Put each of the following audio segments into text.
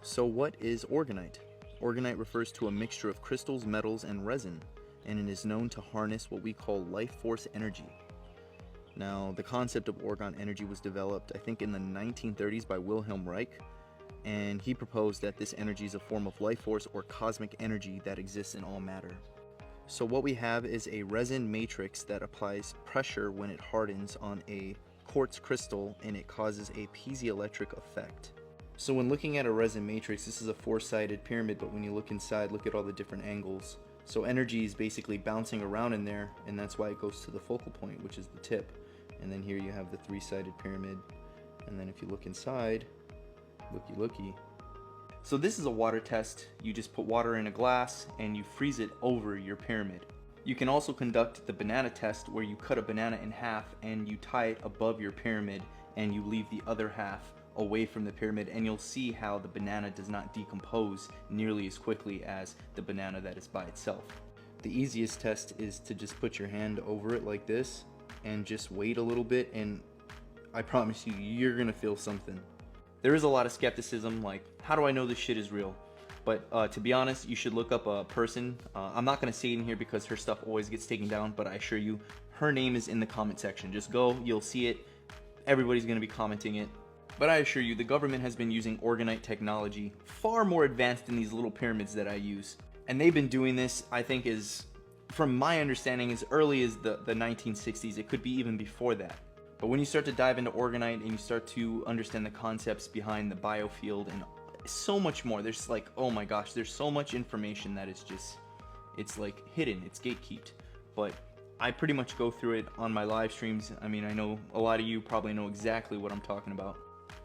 So what is orgonite? Orgonite refers to a mixture of crystals, metals, and resin, and it is known to harness what we call life force energy. Now, the concept of orgone energy was developed, I think, in the 1930s by Wilhelm Reich, and he proposed that this energy is a form of life force or cosmic energy that exists in all matter. So what we have is a resin matrix that applies pressure when it hardens on a quartz crystal, and it causes a piezoelectric effect. So when looking at a resin matrix, this is a four-sided pyramid, but when you look inside, look at all the different angles. So energy is basically bouncing around in there, and that's why it goes to the focal point, which is the tip. And then here you have the three-sided pyramid, and then if you look inside, looky. So this is a water test. You just put water in a glass and you freeze it over your pyramid. You can also conduct the banana test, where you cut a banana in half and you tie it above your pyramid and you leave the other half away from the pyramid, and you'll see how the banana does not decompose nearly as quickly as the banana that is by itself. The easiest test is to just put your hand over it like this and just wait a little bit, and I promise you, you're gonna feel something. There is a lot of skepticism, like, how do I know this shit is real? But to be honest, you should look up a person. I'm not gonna say it in here because her stuff always gets taken down, but I assure you, her name is in the comment section. Just go, you'll see it. Everybody's gonna be commenting it. But I assure you, the government has been using orgonite technology far more advanced than these little pyramids that I use. And they've been doing this, I think, from my understanding, as early as the 1960s. It could be even before that. But when you start to dive into orgonite and you start to understand the concepts behind the biofield and so much more, there's like, oh my gosh, there's so much information that is just, it's like hidden, it's gatekeeped. But I pretty much go through it on my live streams. I mean, I know a lot of you probably know exactly what I'm talking about.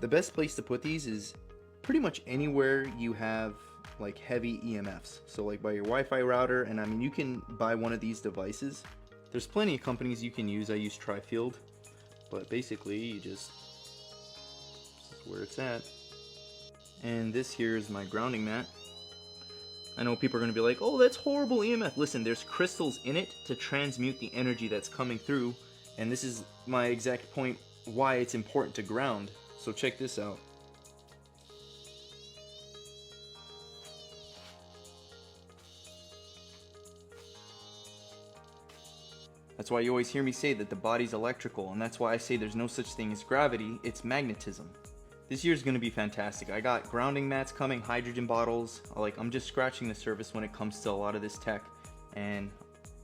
The best place to put these is pretty much anywhere you have like heavy EMFs. So like by your Wi-Fi router, and I mean, you can buy one of these devices. There's plenty of companies you can use. I use Trifield, but basically you just, this is where it's at. And this here is my grounding mat. I know people are going to be like, oh, that's horrible EMF. Listen, there's crystals in it to transmute the energy that's coming through, and this is my exact point why it's important to ground. So check this out. That's why you always hear me say that the body's electrical, and that's why I say there's no such thing as gravity, it's magnetism. This year is going to be fantastic. I got grounding mats coming, hydrogen bottles. I'm just scratching the surface when it comes to a lot of this tech, and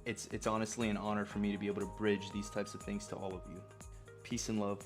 it's honestly an honor for me to be able to bridge these types of things to all of you. Peace and love.